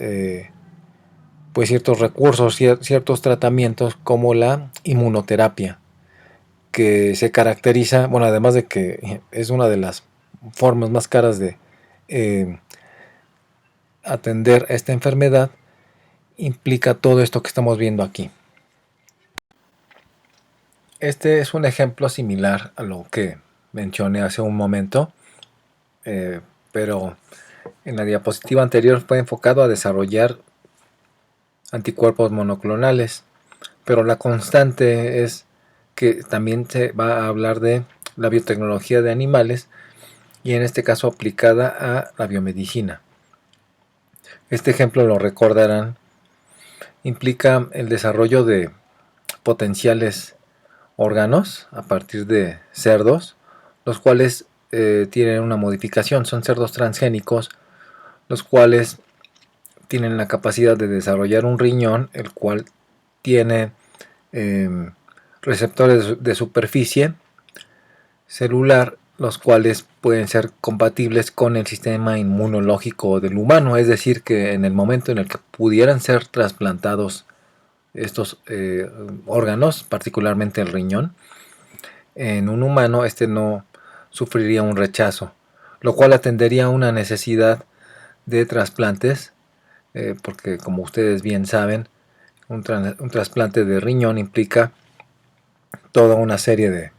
recursos, ciertos tratamientos como la inmunoterapia, que se caracteriza, bueno, además de que es una de las formas más caras de eh, atender esta enfermedad, implica todo esto que estamos viendo aquí. Este es un ejemplo similar a lo que mencioné hace un momento, pero en la diapositiva anterior fue enfocado a desarrollar anticuerpos monoclonales, pero la constante es que también se va a hablar de la biotecnología de animales y en este caso aplicada a la biomedicina. Este ejemplo, lo recordarán, implica el desarrollo de potenciales órganos a partir de cerdos, los cuales tienen una modificación. Son cerdos transgénicos, los cuales tienen la capacidad de desarrollar un riñón, el cual tiene receptores de superficie celular, los cuales pueden ser compatibles con el sistema inmunológico del humano. Es decir, que en el momento en el que pudieran ser trasplantados estos órganos, particularmente el riñón, en un humano, este no sufriría un rechazo, lo cual atendería a una necesidad de trasplantes, porque como ustedes bien saben, un trasplante de riñón implica toda una serie de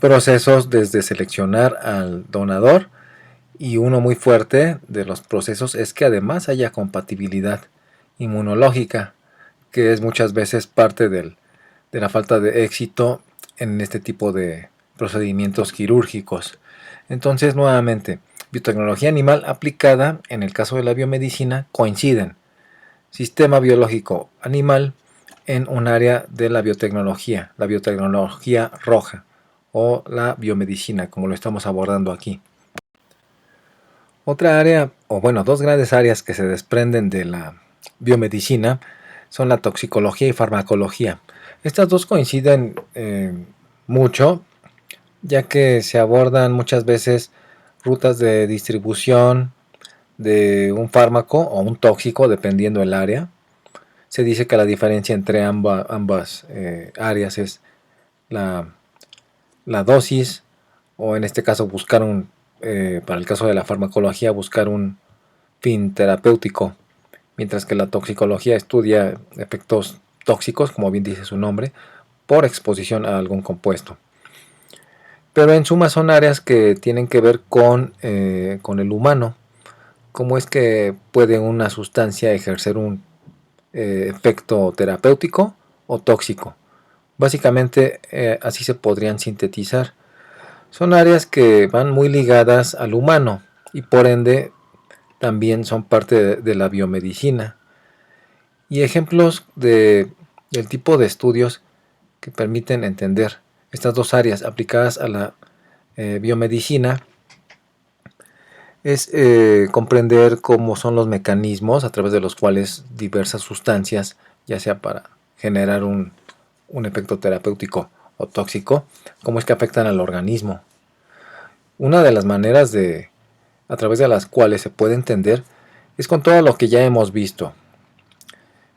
procesos, desde seleccionar al donador, y uno muy fuerte de los procesos es que además haya compatibilidad inmunológica, que es muchas veces parte de la falta de éxito en este tipo de procedimientos quirúrgicos. Entonces, nuevamente, biotecnología animal aplicada en el caso de la biomedicina coinciden. Sistema biológico animal en un área de la biotecnología roja o la biomedicina, como lo estamos abordando aquí. Otra área, o bueno, dos grandes áreas que se desprenden de la biomedicina son la toxicología y farmacología. Estas dos coinciden mucho, ya que se abordan muchas veces rutas de distribución de un fármaco o un tóxico, dependiendo del área. Se dice que la diferencia entre ambas áreas es la, la dosis, o en este caso buscar para el caso de la farmacología, buscar un fin terapéutico, mientras que la toxicología estudia efectos tóxicos, como bien dice su nombre, por exposición a algún compuesto. Pero en suma son áreas que tienen que ver con el humano, cómo es que puede una sustancia ejercer un efecto terapéutico o tóxico. Básicamente así se podrían sintetizar. Son áreas que van muy ligadas al humano y por ende también son parte de la biomedicina. Y ejemplos del tipo de estudios que permiten entender estas dos áreas aplicadas a la biomedicina es comprender cómo son los mecanismos a través de los cuales diversas sustancias, ya sea para generar un efecto terapéutico o tóxico, cómo es que afectan al organismo. Una de las maneras a través de las cuales se puede entender es con todo lo que ya hemos visto.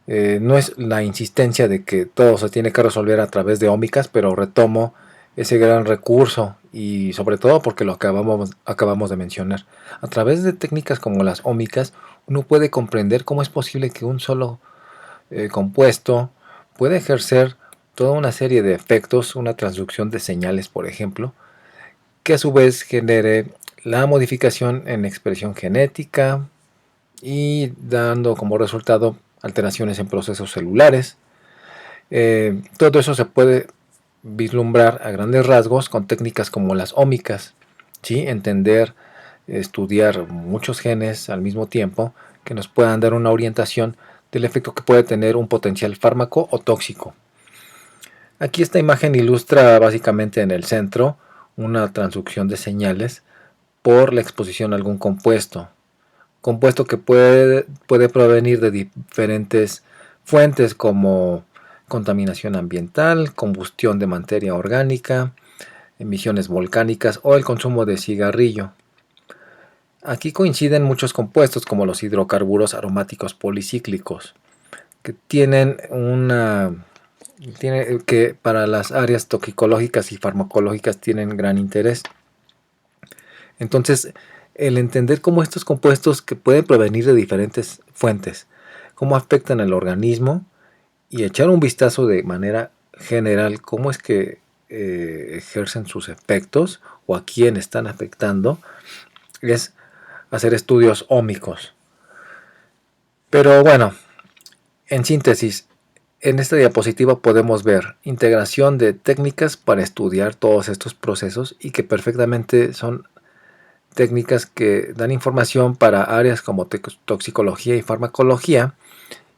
No es la insistencia de que todo se tiene que resolver a través de ómicas, pero retomo ese gran recurso, y sobre todo porque lo acabamos de mencionar. A través de técnicas como las ómicas, uno puede comprender cómo es posible que un solo compuesto puede ejercer toda una serie de efectos, una transducción de señales, por ejemplo, que a su vez genere la modificación en expresión genética y dando como resultado alteraciones en procesos celulares. Todo eso se puede vislumbrar a grandes rasgos con técnicas como las ómicas, ¿sí? Entender, estudiar muchos genes al mismo tiempo que nos puedan dar una orientación del efecto que puede tener un potencial fármaco o tóxico. Aquí esta imagen ilustra básicamente en el centro una transducción de señales por la exposición a algún compuesto que puede provenir de diferentes fuentes como contaminación ambiental, combustión de materia orgánica, emisiones volcánicas o el consumo de cigarrillo. Aquí coinciden muchos compuestos como los hidrocarburos aromáticos policíclicos, que que para las áreas toxicológicas y farmacológicas tienen gran interés. Entonces, el entender cómo estos compuestos, que pueden provenir de diferentes fuentes, cómo afectan al organismo, y echar un vistazo de manera general cómo es que ejercen sus efectos o a quién están afectando, es hacer estudios ómicos. Pero bueno, en síntesis, en esta diapositiva podemos ver integración de técnicas para estudiar todos estos procesos y que perfectamente son técnicas que dan información para áreas como toxicología y farmacología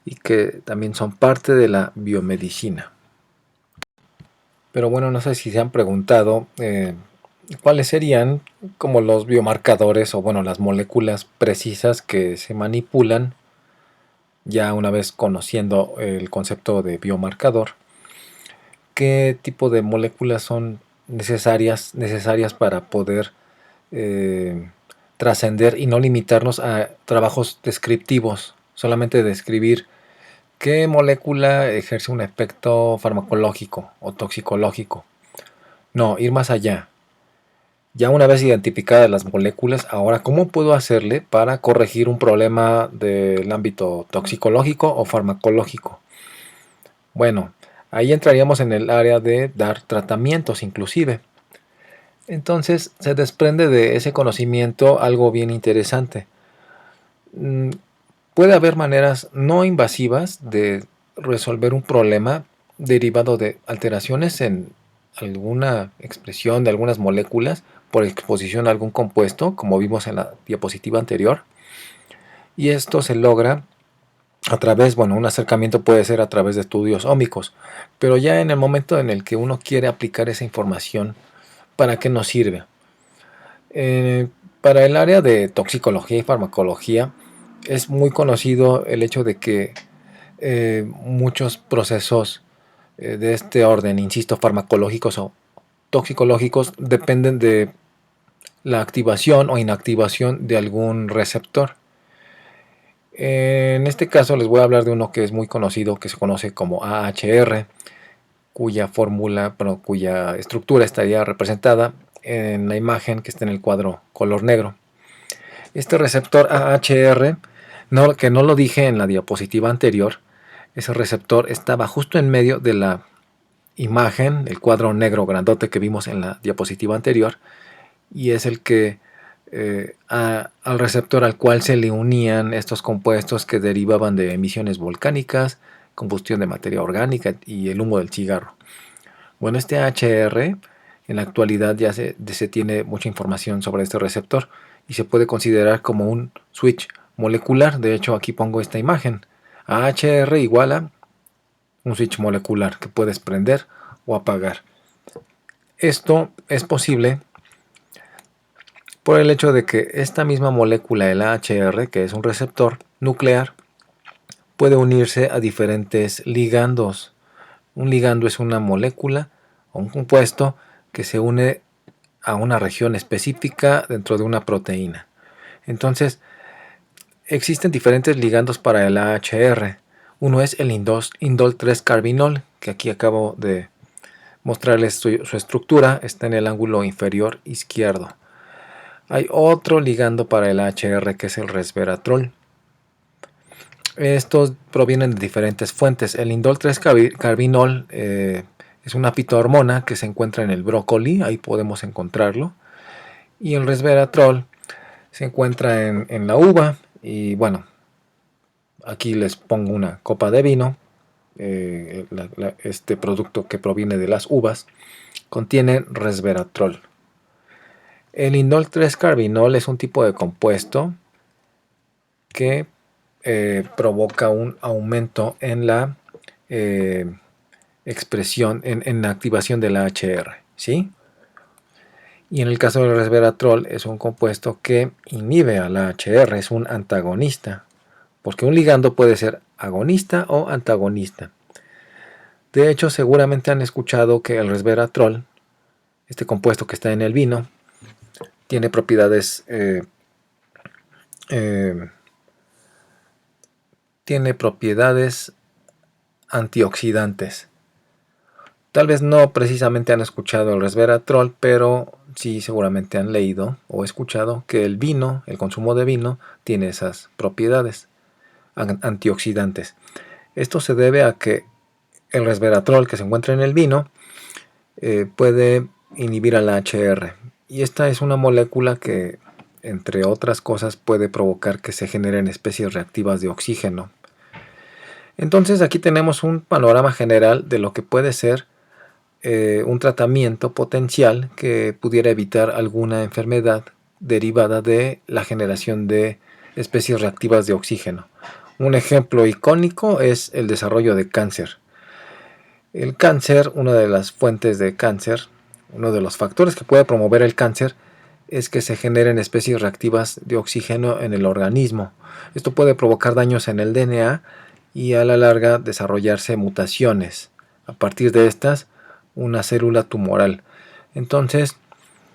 y que también son parte de la biomedicina. Pero bueno, no sé si se han preguntado cuáles serían como los biomarcadores o bueno, las moléculas precisas que se manipulan ya una vez conociendo el concepto de biomarcador. ¿Qué tipo de moléculas son necesarias para poder eh, trascender y no limitarnos a trabajos descriptivos? Solamente describir qué molécula ejerce un efecto farmacológico o toxicológico. No, ir más allá. Ya una vez identificadas las moléculas, ahora, ¿cómo puedo hacerle para corregir un problema del ámbito toxicológico o farmacológico? Bueno, ahí entraríamos en el área de dar tratamientos inclusive. Entonces se desprende de ese conocimiento algo bien interesante. Puede haber maneras no invasivas de resolver un problema derivado de alteraciones en alguna expresión de algunas moléculas por exposición a algún compuesto, como vimos en la diapositiva anterior. Y esto se logra a través, bueno, un acercamiento puede ser a través de estudios ómicos, pero ya en el momento en el que uno quiere aplicar esa información, ¿para qué nos sirve? Para el área de toxicología y farmacología es muy conocido el hecho de que muchos procesos de este orden, insisto, farmacológicos o toxicológicos, dependen de la activación o inactivación de algún receptor. En este caso les voy a hablar de uno que es muy conocido, que se conoce como AHR, cuya fórmula, bueno, cuya estructura estaría representada en la imagen que está en el cuadro color negro. Este receptor AHR, que no lo dije en la diapositiva anterior, ese receptor estaba justo en medio de la imagen, el cuadro negro grandote que vimos en la diapositiva anterior, y es el que al receptor al cual se le unían estos compuestos que derivaban de emisiones volcánicas, combustión de materia orgánica y el humo del cigarro. Bueno, este HR en la actualidad ya se tiene mucha información sobre este receptor y se puede considerar como un switch molecular. De hecho, aquí pongo esta imagen. AHR igual a un switch molecular que puedes prender o apagar. Esto es posible por el hecho de que esta misma molécula, el AHR, que es un receptor nuclear, puede unirse a diferentes ligandos. Un ligando es una molécula o un compuesto que se une a una región específica dentro de una proteína. Entonces, existen diferentes ligandos para el AHR. Uno es el indol 3-carbinol, que aquí acabo de mostrarles su estructura, está en el ángulo inferior izquierdo. Hay otro ligando para el AHR que es el resveratrol. Estos provienen de diferentes fuentes. El indol 3-carbinol es una fitohormona que se encuentra en el brócoli, ahí podemos encontrarlo. Y el resveratrol se encuentra en la uva. Y bueno, aquí les pongo una copa de vino. Este producto que proviene de las uvas contiene resveratrol. El indol 3-carbinol es un tipo de compuesto que provoca un aumento en la expresión, en la activación del AHR, ¿sí? Y en el caso del resveratrol es un compuesto que inhibe al AHR, es un antagonista, porque un ligando puede ser agonista o antagonista. De hecho, seguramente han escuchado que el resveratrol, este compuesto que está en el vino, tiene propiedades antioxidantes. Tal vez no precisamente han escuchado el resveratrol, pero sí seguramente han leído o escuchado que el vino, el consumo de vino, tiene esas propiedades antioxidantes. Esto se debe a que el resveratrol que se encuentra en el vino puede inhibir al AHR. Y esta es una molécula que, entre otras cosas, puede provocar que se generen especies reactivas de oxígeno. Entonces aquí tenemos un panorama general de lo que puede ser un tratamiento potencial que pudiera evitar alguna enfermedad derivada de la generación de especies reactivas de oxígeno. Un ejemplo icónico es el desarrollo de cáncer. El cáncer, una de las fuentes de cáncer, uno de los factores que puede promover el cáncer es que se generen especies reactivas de oxígeno en el organismo. Esto puede provocar daños en el DNA y a la larga desarrollarse mutaciones. A partir de estas, una célula tumoral. Entonces,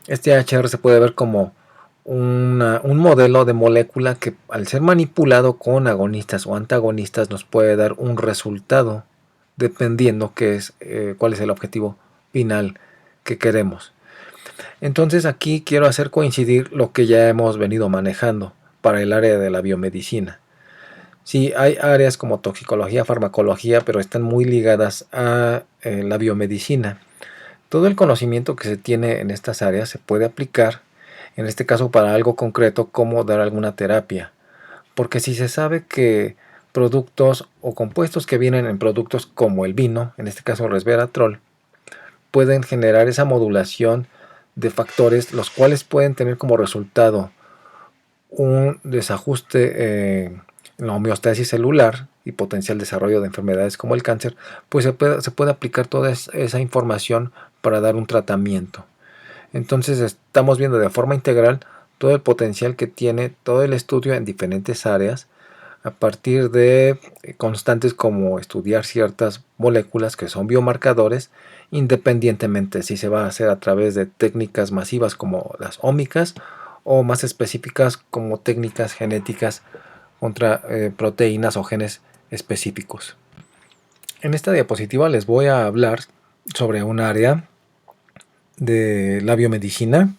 este HR se puede ver como un modelo de molécula que al ser manipulado con agonistas o antagonistas nos puede dar un resultado dependiendo cuál es el objetivo final que queremos. Entonces aquí quiero hacer coincidir lo que ya hemos venido manejando para el área de la biomedicina. Sí, hay áreas como toxicología, farmacología, pero están muy ligadas a la biomedicina. Todo el conocimiento que se tiene en estas áreas se puede aplicar, en este caso para algo concreto como dar alguna terapia. Porque si se sabe que productos o compuestos que vienen en productos como el vino, en este caso resveratrol, pueden generar esa modulación de factores, los cuales pueden tener como resultado un desajuste en la homeostasis celular y potencial desarrollo de enfermedades como el cáncer, pues se puede aplicar toda esa información para dar un tratamiento. Entonces estamos viendo de forma integral todo el potencial que tiene todo el estudio en diferentes áreas a partir de constantes como estudiar ciertas moléculas que son biomarcadores, independientemente si se va a hacer a través de técnicas masivas como las ómicas o más específicas como técnicas genéticas contra proteínas o genes específicos. En esta diapositiva les voy a hablar sobre un área de la biomedicina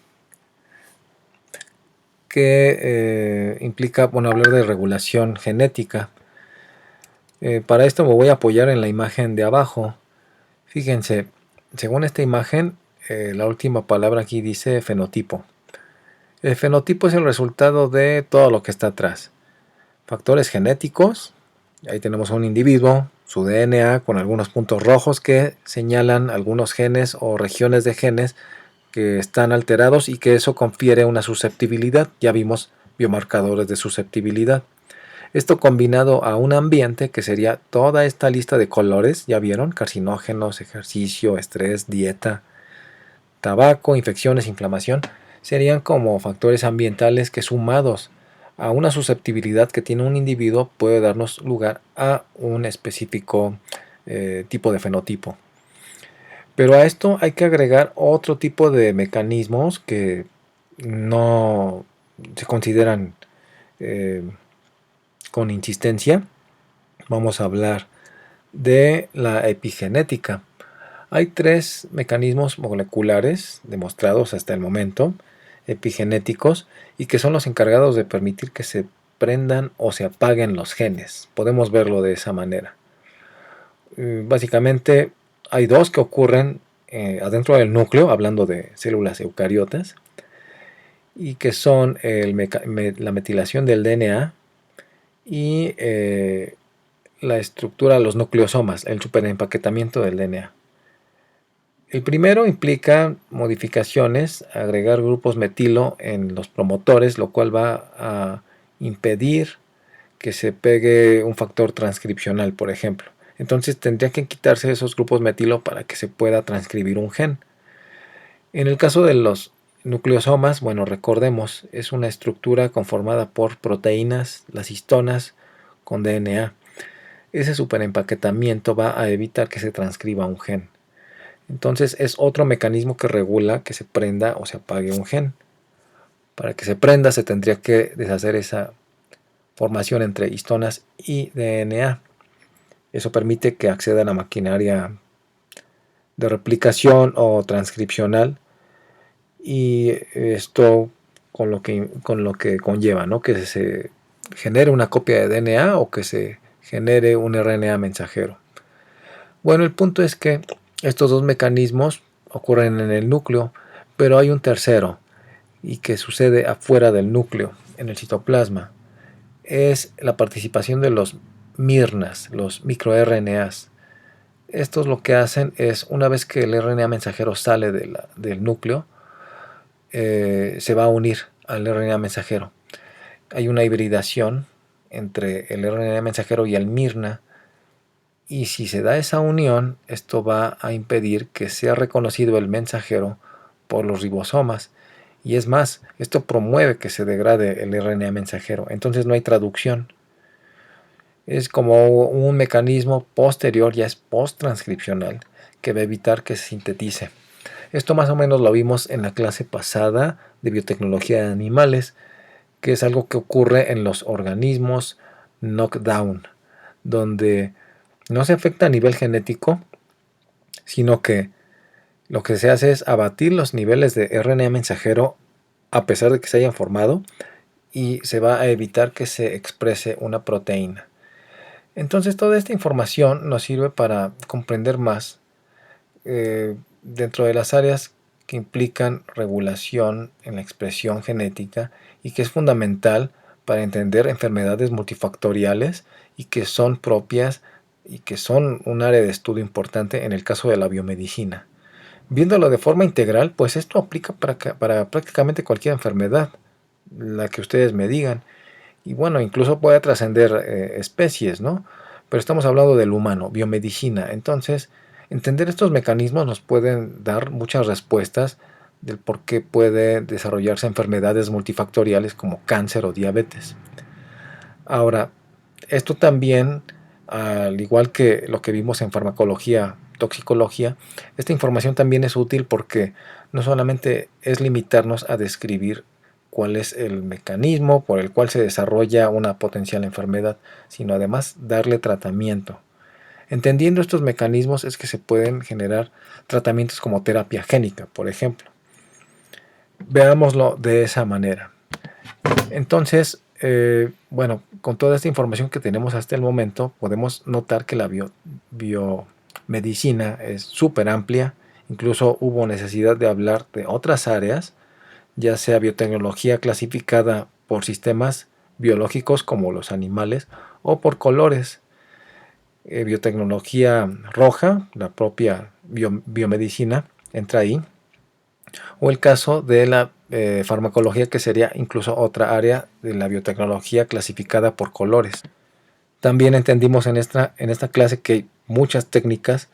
que implica hablar de regulación genética. Para esto me voy a apoyar en la imagen de abajo. Fíjense, según esta imagen, la última palabra aquí dice fenotipo. El fenotipo es el resultado de todo lo que está atrás. Factores genéticos, ahí tenemos a un individuo, su DNA con algunos puntos rojos que señalan algunos genes o regiones de genes que están alterados y que eso confiere una susceptibilidad. Ya vimos biomarcadores de susceptibilidad. Esto combinado a un ambiente que sería toda esta lista de colores, ya vieron, carcinógenos, ejercicio, estrés, dieta, tabaco, infecciones, inflamación, serían como factores ambientales que sumados a una susceptibilidad que tiene un individuo puede darnos lugar a un específico tipo de fenotipo. Pero a esto hay que agregar otro tipo de mecanismos que no se consideran con insistencia. Vamos a hablar de la epigenética. Hay tres mecanismos moleculares demostrados hasta el momento, epigenéticos, y que son los encargados de permitir que se prendan o se apaguen los genes. Podemos verlo de esa manera. Básicamente hay dos que ocurren adentro del núcleo, hablando de células eucariotas, y que son la metilación del DNA y la estructura de los nucleosomas, el superempaquetamiento del DNA. El primero implica modificaciones, agregar grupos metilo en los promotores, lo cual va a impedir que se pegue un factor transcripcional, por ejemplo. Entonces tendría que quitarse esos grupos metilo para que se pueda transcribir un gen. En el caso de los nucleosomas, bueno, recordemos, es una estructura conformada por proteínas, las histonas, con DNA. Ese superempaquetamiento va a evitar que se transcriba un gen. Entonces es otro mecanismo que regula que se prenda o se apague un gen. Para que se prenda se tendría que deshacer esa formación entre histonas y DNA. Eso permite que acceda a la maquinaria de replicación o transcripcional y esto con lo que conlleva, ¿no? Que se genere una copia de DNA o que se genere un RNA mensajero. Bueno, el punto es que estos dos mecanismos ocurren en el núcleo, pero hay un tercero y que sucede afuera del núcleo, en el citoplasma. Es la participación de los miRNAs, los microRNAs. Estos lo que hacen es, una vez que el RNA mensajero sale del núcleo, se va a unir al RNA mensajero. Hay una hibridación entre el RNA mensajero y el miRNA, y si se da esa unión, esto va a impedir que sea reconocido el mensajero por los ribosomas. Y es más, esto promueve que se degrade el RNA mensajero, entonces no hay traducción. Es como un mecanismo posterior, ya es post-transcripcional, que va a evitar que se sintetice. Esto más o menos lo vimos en la clase pasada de biotecnología de animales, que es algo que ocurre en los organismos knockdown, donde no se afecta a nivel genético, sino que lo que se hace es abatir los niveles de RNA mensajero a pesar de que se hayan formado, y se va a evitar que se exprese una proteína. Entonces toda esta información nos sirve para comprender más dentro de las áreas que implican regulación en la expresión genética, y que es fundamental para entender enfermedades multifactoriales y que son propias y que son un área de estudio importante en el caso de la biomedicina. Viéndolo de forma integral, pues esto aplica para prácticamente cualquier enfermedad, la que ustedes me digan. Y bueno, incluso puede trascender especies, ¿no? Pero estamos hablando del humano, biomedicina. Entonces, entender estos mecanismos nos pueden dar muchas respuestas del por qué puede desarrollarse enfermedades multifactoriales como cáncer o diabetes. Ahora, esto también, al igual que lo que vimos en farmacología, toxicología, esta información también es útil porque no solamente es limitarnos a describir cuál es el mecanismo por el cual se desarrolla una potencial enfermedad, sino además darle tratamiento. Entendiendo estos mecanismos es que se pueden generar tratamientos como terapia génica, por ejemplo. Veámoslo de esa manera. Entonces, bueno, con toda esta información que tenemos hasta el momento, podemos notar que la biomedicina es súper amplia. Incluso hubo necesidad de hablar de otras áreas, ya sea biotecnología clasificada por sistemas biológicos como los animales o por colores. Biotecnología roja, la propia biomedicina, entra ahí. O el caso de la farmacología, que sería incluso otra área de la biotecnología clasificada por colores. También entendimos en esta clase que hay muchas técnicas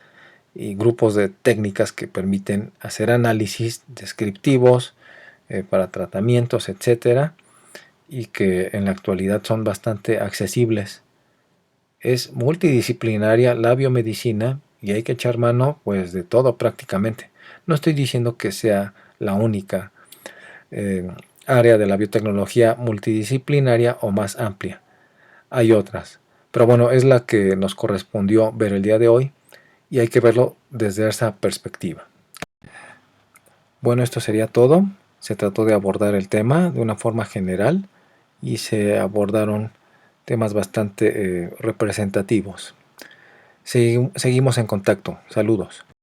y grupos de técnicas que permiten hacer análisis descriptivos para tratamientos, etcétera, y que en la actualidad son bastante accesibles. Es multidisciplinaria la biomedicina y hay que echar mano pues de todo prácticamente. No estoy diciendo que sea la única área de la biotecnología multidisciplinaria o más amplia. Hay otras, pero bueno, es la que nos correspondió ver el día de hoy y hay que verlo desde esa perspectiva. Bueno, esto sería todo. Se trató de abordar el tema de una forma general y se abordaron temas bastante representativos. Seguimos en contacto. Saludos.